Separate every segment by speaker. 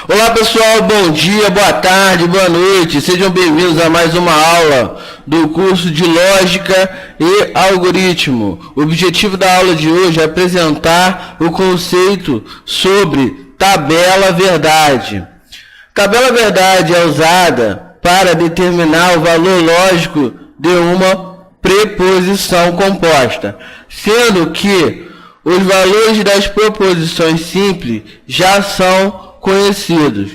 Speaker 1: Olá pessoal, bom dia, boa tarde, boa noite, sejam bem-vindos a mais uma aula do curso de Lógica e Algoritmo. O objetivo da aula de hoje é apresentar o conceito sobre tabela verdade. Tabela verdade é usada para determinar o valor lógico de uma preposição composta, sendo que os valores das proposições simples já são conhecidos.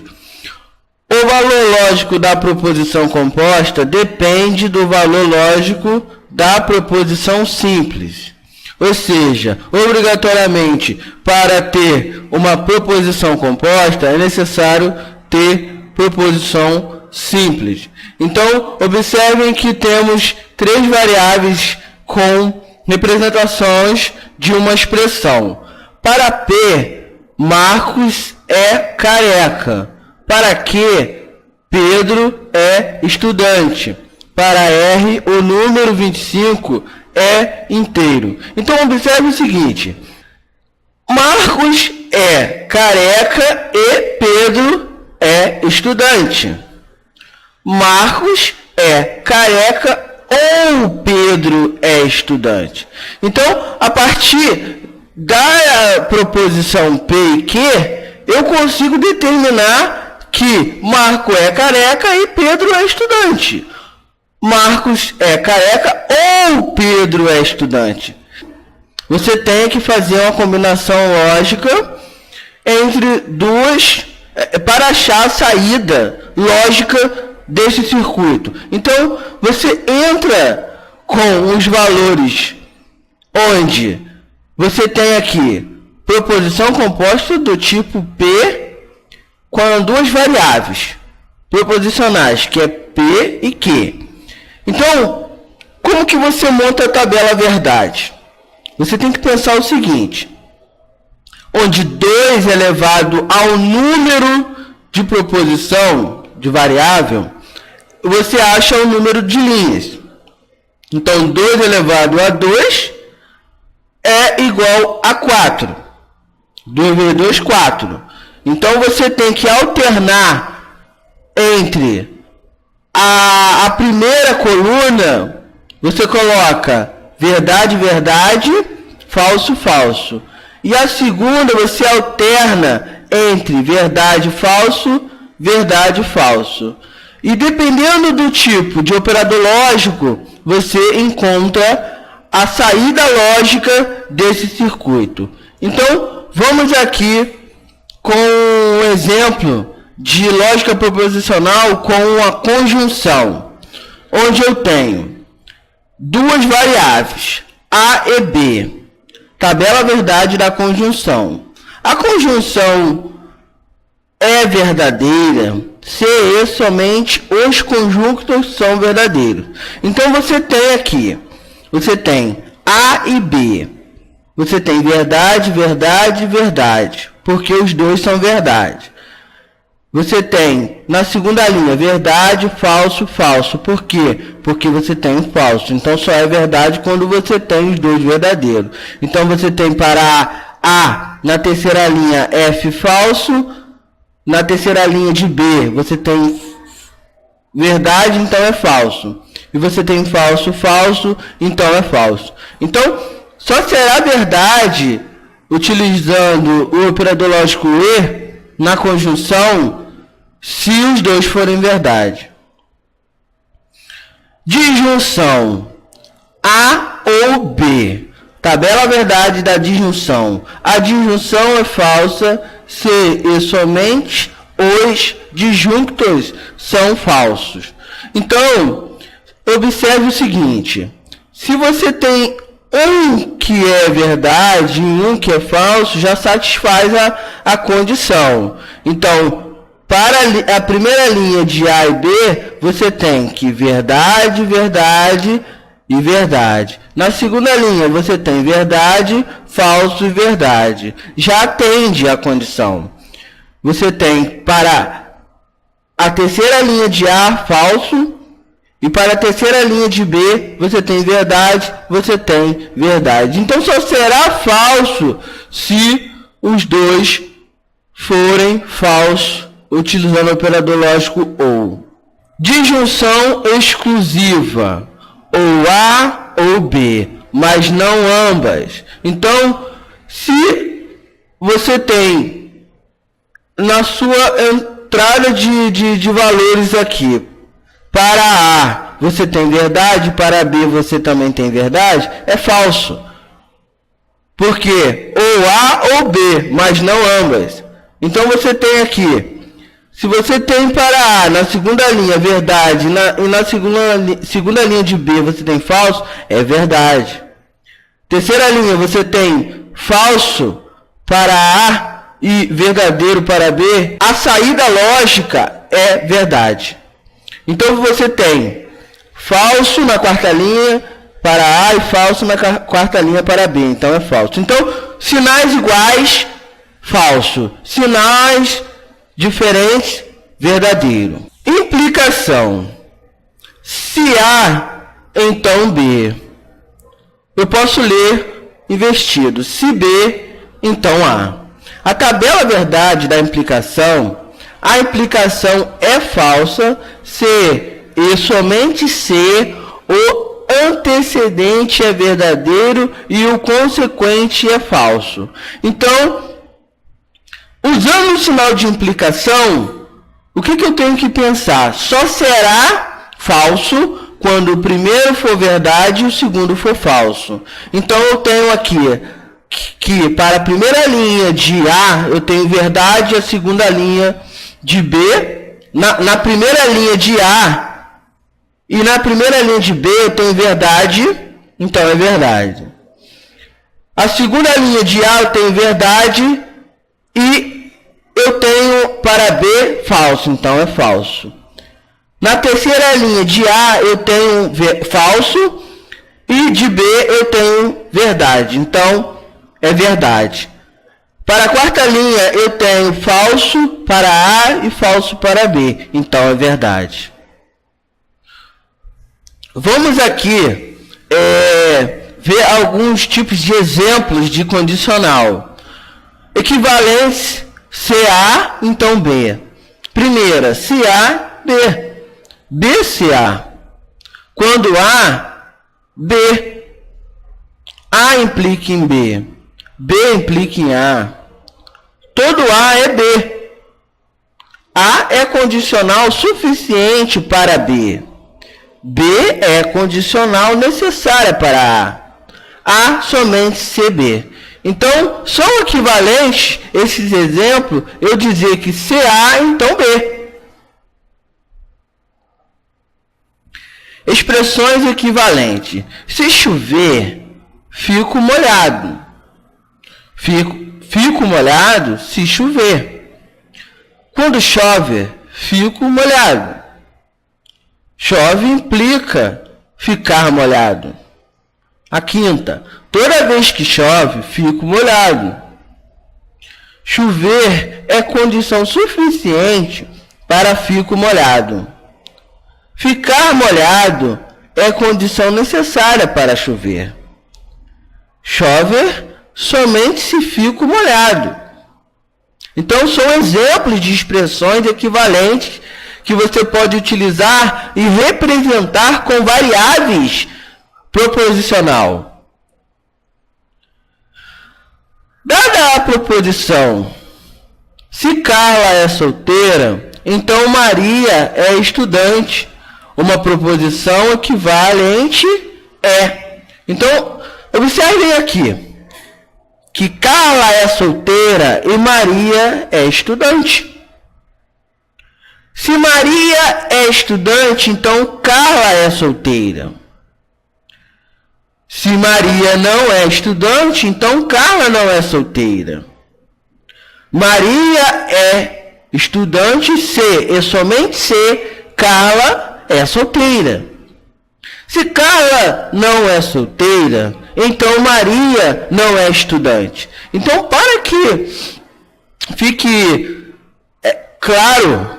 Speaker 1: O valor lógico da proposição composta depende do valor lógico da proposição simples. Ou seja, obrigatoriamente, para ter uma proposição composta, é necessário ter proposição simples. Então, observem que temos três variáveis com representações de uma expressão. Para P, Marcos é careca. Para Q, Pedro é estudante. Para R, o número 25 é inteiro. Então, observe o seguinte. Marcos é careca e Pedro é estudante. Marcos é careca ou Pedro é estudante. Então, a partir da proposição P e Q, eu consigo determinar que Marco é careca e Pedro é estudante. Marcos é careca ou Pedro é estudante. Você tem que fazer uma combinação lógica entre duas para achar a saída lógica desse circuito. Então, você entra com os valores onde você tem aqui proposição composta do tipo P com duas variáveis proposicionais, que é P e Q. Então, como que você monta a tabela verdade? Você tem que pensar o seguinte, onde 2 elevado ao número de proposição de variável, você acha o número de linhas. Então, 2 elevado a 2 é igual a 4. 2 vezes 2, 4. Então, você tem que alternar entre a primeira coluna, você coloca verdade, verdade, falso, falso. E a segunda, você alterna entre verdade, falso, verdade, falso. E dependendo do tipo de operador lógico, você encontra a saída lógica desse circuito. Então, vamos aqui com um exemplo de lógica proposicional com uma conjunção, onde eu tenho duas variáveis, A e B. Tabela verdade da conjunção. A conjunção é verdadeira se e somente os conjuntos são verdadeiros. Então, você tem aqui, você tem A e B. Você tem verdade, verdade, verdade, porque os dois são verdade. Você tem, na segunda linha, verdade, falso, falso. Por quê? Porque você tem um falso. Então, só é verdade quando você tem os dois verdadeiros. Então, você tem para A, na terceira linha, F falso. Na terceira linha de B, você tem verdade, então é falso. E você tem falso, falso, então é falso. Então, só será verdade utilizando o operador lógico E na conjunção se os dois forem verdade. Disjunção A ou B. Tabela verdade da disjunção. A disjunção é falsa se e somente os disjunctos são falsos. Então, observe o seguinte. Se você tem um que é verdade e um que é falso, já satisfaz a condição. Então, para a primeira linha de A e B, você tem que verdade, verdade e verdade. Na segunda linha, você tem verdade, falso e verdade. Já atende a condição. Você tem para a terceira linha de A, falso. E para a terceira linha de B, você tem verdade, você tem verdade. Então, só será falso se os dois forem falsos utilizando o operador lógico ou. Disjunção exclusiva, ou A ou B, mas não ambas. Então, se você tem na sua entrada de valores aqui, para A você tem verdade, para B você também tem verdade, é falso. Porque ou A ou B, mas não ambas. Então você tem aqui, se você tem para A na segunda linha verdade e na segunda linha de B você tem falso, é verdade. Terceira linha você tem falso para A e verdadeiro para B, a saída lógica é verdade. Então você tem falso na quarta linha para A e falso na quarta linha para B, então é falso. Então, sinais iguais, falso. Sinais diferentes, verdadeiro. Implicação. Se A, então B. Eu posso ler invertido. Se B, então A. A tabela verdade da implicação, a implicação é falsa se e somente se o antecedente é verdadeiro e o consequente é falso. Então, usando o sinal de implicação, o que eu tenho que pensar? Só será falso quando o primeiro for verdade e o segundo for falso. Então, eu tenho aqui que para a primeira linha de A, eu tenho verdade, e a segunda linha de B. Na primeira linha de A e na primeira linha de B, eu tenho verdade, então é verdade. A segunda linha de A, eu tenho verdade e eu tenho para B falso, então é falso. Na terceira linha de A, eu tenho falso e de B, eu tenho verdade, então é verdade. Para a quarta linha, eu tenho falso para A e falso para B, então é verdade. Vamos aqui ver alguns tipos de exemplos de condicional. Equivalência, se A, então B. Primeira, se A, B. B, se A. Quando A, B. A implica em B. B implica em A. Todo A é B. A é condicional suficiente para B. B é condicional necessária para A. A somente CB. Então, são equivalentes esses exemplos, eu dizer que CA, então B. Expressões equivalentes. Se chover, fico molhado. Fico molhado se chover. Quando chove, fico molhado. Chove implica ficar molhado. A quinta, toda vez que chove, fico molhado. Chover é condição suficiente para fico molhado. Ficar molhado é condição necessária para chover. Chove somente se fico molhado. Então, são exemplos de expressões equivalentes que você pode utilizar e representar com variáveis proposicional. Dada a proposição, se Carla é solteira, então Maria é estudante. Uma proposição equivalente é. Então, observem aqui que Carla é solteira e Maria é estudante. Se Maria é estudante, então Carla é solteira. Se Maria não é estudante, então Carla não é solteira. Maria é estudante se e somente se Carla é solteira. Se Carla não é solteira, então Maria não é estudante. Então, para que fique claro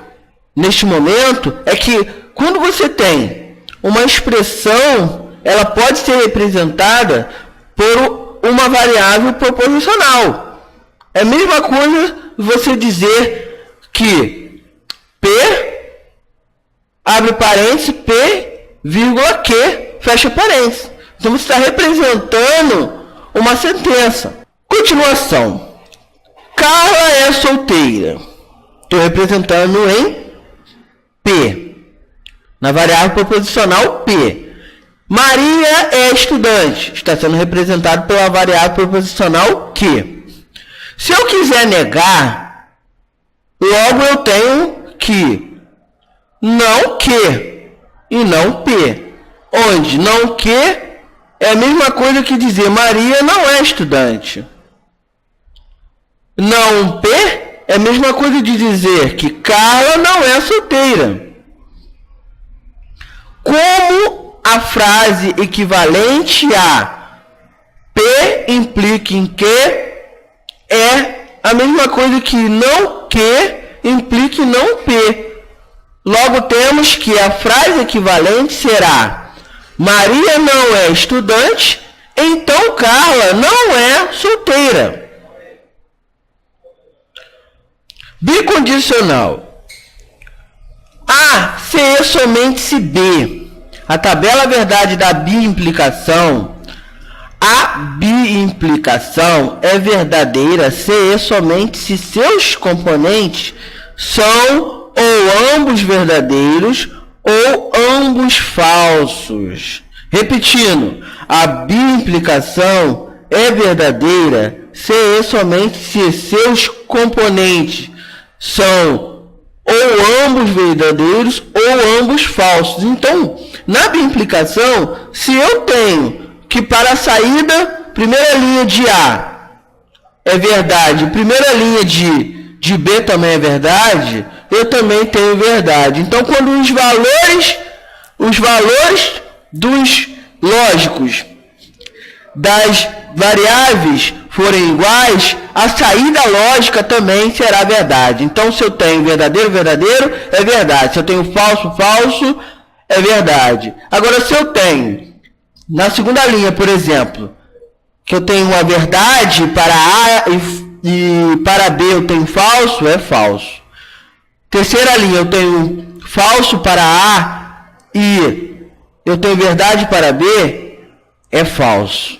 Speaker 1: neste momento, é que quando você tem uma expressão, ela pode ser representada por uma variável proposicional. É a mesma coisa você dizer que abre parênteses, P, vírgula, Q, fecha parênteses. Então você está representando uma sentença. Continuação. Carla é solteira. Estou representando em P. Na variável proposicional P. Maria é estudante. Está sendo representado pela variável proposicional Q. Se eu quiser negar, logo eu tenho que não Q e não P. Onde não Q é a mesma coisa que dizer Maria não é estudante. Não P é a mesma coisa de dizer que Carla não é solteira. Como a frase equivalente a P implica em Q é a mesma coisa que não Q implica em não P. Logo temos que a frase equivalente será Maria não é estudante, então Carla não é solteira. Bicondicional. A, C, somente se B. A tabela verdade da biimplicação. A biimplicação é verdadeira se somente se seus componentes são ou ambos verdadeiros ou ambos falsos. Repetindo, a biimplicação é verdadeira se somente se seus componentes são ou ambos verdadeiros ou ambos falsos. Então, na biimplicação, se eu tenho que para a saída, primeira linha de A é verdade, primeira linha de B também é verdade, eu também tenho verdade. Então, quando os valores dos lógicos das variáveis forem iguais, a saída lógica também será verdade. Então, se eu tenho verdadeiro, verdadeiro, é verdade. Se eu tenho falso, falso, é verdade. Agora, se eu tenho, na segunda linha, por exemplo, que eu tenho uma verdade para A e para B eu tenho falso, é falso. Terceira linha, eu tenho falso para A e eu tenho verdade para B, é falso.